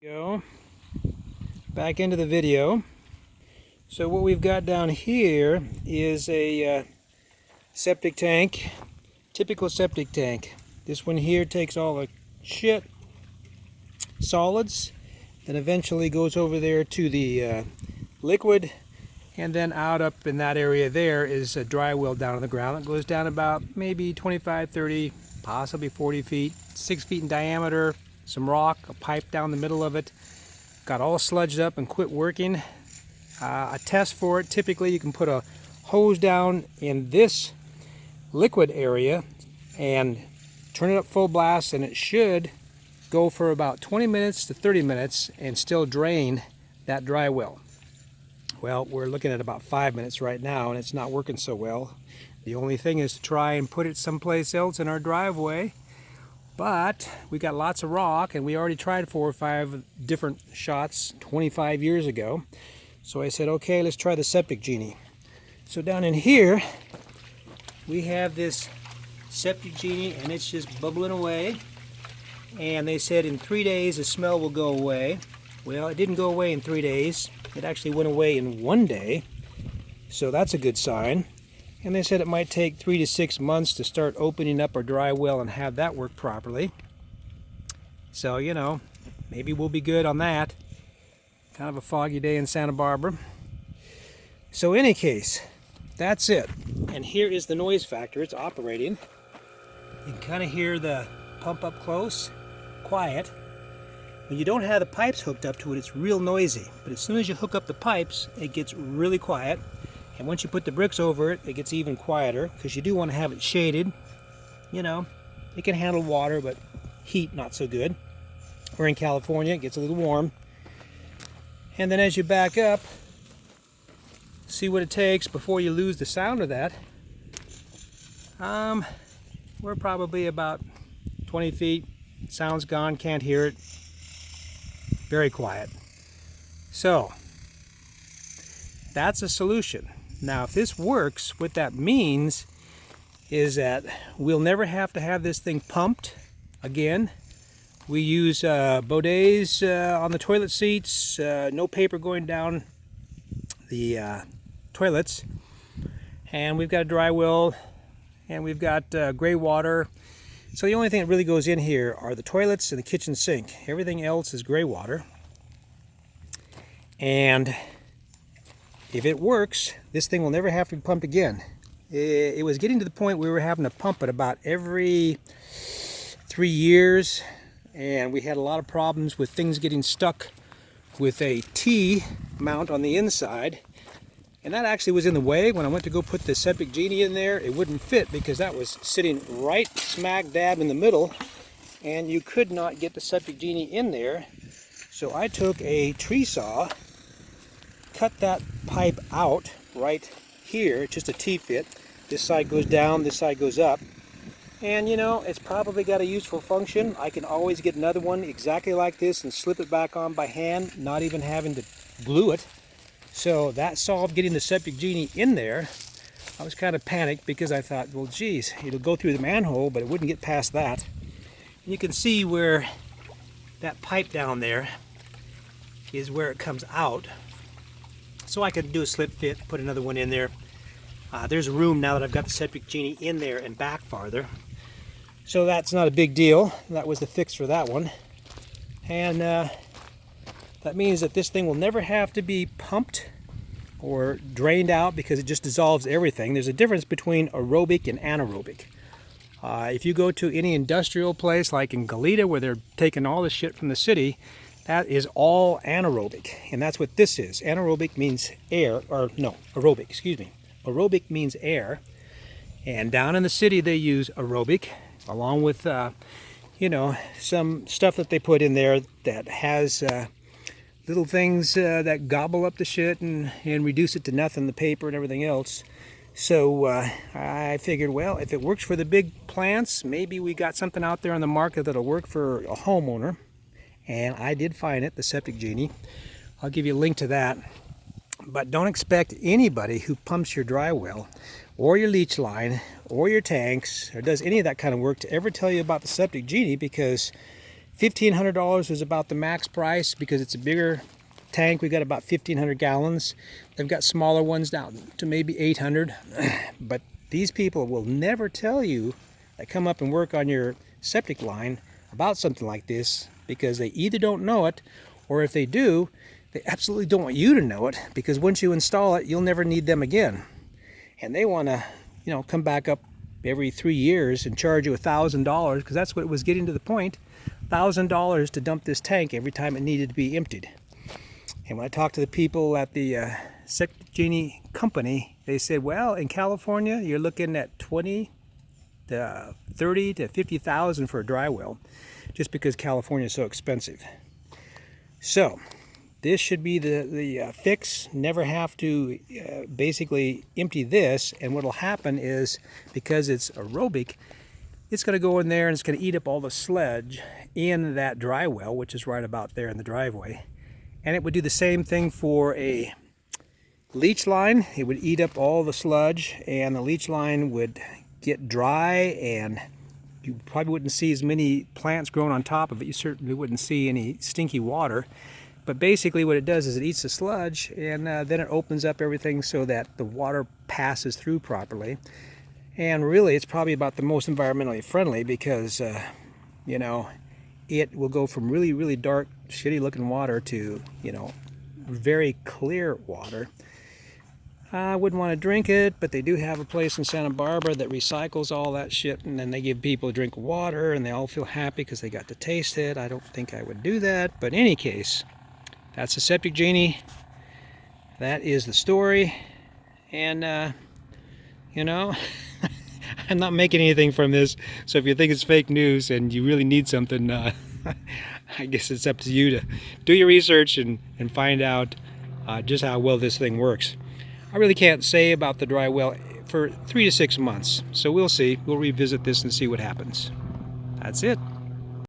Go back into the video. So what we've got down here is a septic tank, typical septic tank. This one here takes all the shit, solids, then eventually goes over there to the liquid, and then out up in that area there is a dry well down on the ground. It goes down about maybe 25, 30, possibly 40 feet, 6 feet in diameter. Some rock, a pipe down the middle of it, got all sludged up and quit working. A test for it, typically you can put a hose down in this liquid area and turn it up full blast, and it should go for about 20 minutes to 30 minutes and still drain that dry well. Well, we're looking at about 5 minutes right now, and it's not working so well. The only thing is to try and put it someplace else in our driveway. But we got lots of rock, and we already tried 4 or 5 different shots 25 years ago. So I said, okay, let's try the Septic Genie. So down in here, we have this Septic Genie, and it's just bubbling away. And they said in 3 days the smell will go away. Well, it didn't go away in 3 days. It actually went away in 1 day. So that's a good sign. And they said it might take 3 to 6 months to start opening up our dry well and have that work properly. So, you know, maybe we'll be good on that. Kind of a foggy day in Santa Barbara. So in any case, that's it. And here is the noise factor. It's operating. You can kind of hear the pump up close, quiet. When you don't have the pipes hooked up to it, it's real noisy. But as soon as you hook up the pipes, it gets really quiet. And once you put the bricks over it, it gets even quieter, because you do want to have it shaded. You know, it can handle water, but heat not so good. We're in California, it gets a little warm. And then as you back up, see what it takes before you lose the sound of that. We're probably about 20 feet. Sound's gone, can't hear it. Very quiet. So, that's a solution. Now, if this works, what that means is that we'll never have to have this thing pumped again. We use bidets on the toilet seats, no paper going down the toilets. And we've got a dry well, and we've got gray water. So the only thing that really goes in here are the toilets and the kitchen sink. Everything else is gray water. And if it works, this thing will never have to be pumped again. It was getting to the point where we were having to pump it about every 3 years, and we had a lot of problems with things getting stuck with a T mount on the inside. And that actually was in the way. When I went to go put the Septic Genie in there, it wouldn't fit because that was sitting right smack dab in the middle, and you could not get the Septic Genie in there. So I took a tree saw, cut that pipe out right here, just a T-fit. This side goes down, this side goes up. And you know, it's probably got a useful function. I can always get another one exactly like this and slip it back on by hand, not even having to glue it. So that solved getting the Septic Genie in there. I was kind of panicked because I thought, well, geez, it'll go through the manhole, but it wouldn't get past that. And you can see where that pipe down there is where it comes out. So I could do a slip fit, put another one in there. There's room now that I've got the Septic Genie in there and back farther. So that's not a big deal. That was the fix for that one. And that means that this thing will never have to be pumped or drained out because it just dissolves everything. There's a difference between aerobic and anaerobic. If you go to any industrial place like in Goleta where they're taking all the shit from the city, that is all anaerobic, and that's what this is. Anaerobic means air, or no, aerobic, excuse me. Aerobic means air, and down in the city they use aerobic, along with, you know, some stuff that they put in there that has little things that gobble up the shit and reduce it to nothing, the paper and everything else. So I figured, well, if it works for the big plants, maybe we got something out there on the market that'll work for a homeowner. And I did find it, the Septic Genie. I'll give you a link to that. But don't expect anybody who pumps your dry well or your leach line or your tanks or does any of that kind of work to ever tell you about the Septic Genie, because $1,500 is about the max price because it's a bigger tank. We got about 1,500 gallons. They've got smaller ones down to maybe 800. But these people will never tell you that come up and work on your septic line about something like this, because they either don't know it, or if they do, they absolutely don't want you to know it, because once you install it, you'll never need them again. And they want to, come back up every 3 years and charge you $1,000, because that's what it was getting to the point, $1,000 to dump this tank every time it needed to be emptied. And when I talked to the people at the Septic Genie company, they said, well, in California, you're looking at 20 to 30 to 50,000 for a dry well, just because California is so expensive. So this should be the fix. Never have to basically empty this. And what will happen is, because it's aerobic, it's going to go in there and it's going to eat up all the sludge in that dry well, which is right about there in the driveway. And it would do the same thing for a leach line. It would eat up all the sludge, and the leach line would get dry, and you probably wouldn't see as many plants growing on top of it. You certainly wouldn't see any stinky water. But basically what it does is it eats the sludge, and then it opens up everything so that the water passes through properly. And really, it's probably about the most environmentally friendly, because it will go from really, really dark, shitty looking water to, very clear water. I wouldn't want to drink it, but they do have a place in Santa Barbara that recycles all that shit, and then they give people a drink of water, and they all feel happy because they got to taste it. I don't think I would do that, but in any case, that's the Septic Genie. That is the story, and I'm not making anything from this, so if you think it's fake news and you really need something, I guess it's up to you to do your research and find out just how well this thing works. I really can't say about the dry well for 3 to 6 months, so we'll see. We'll revisit this and see what happens. That's it.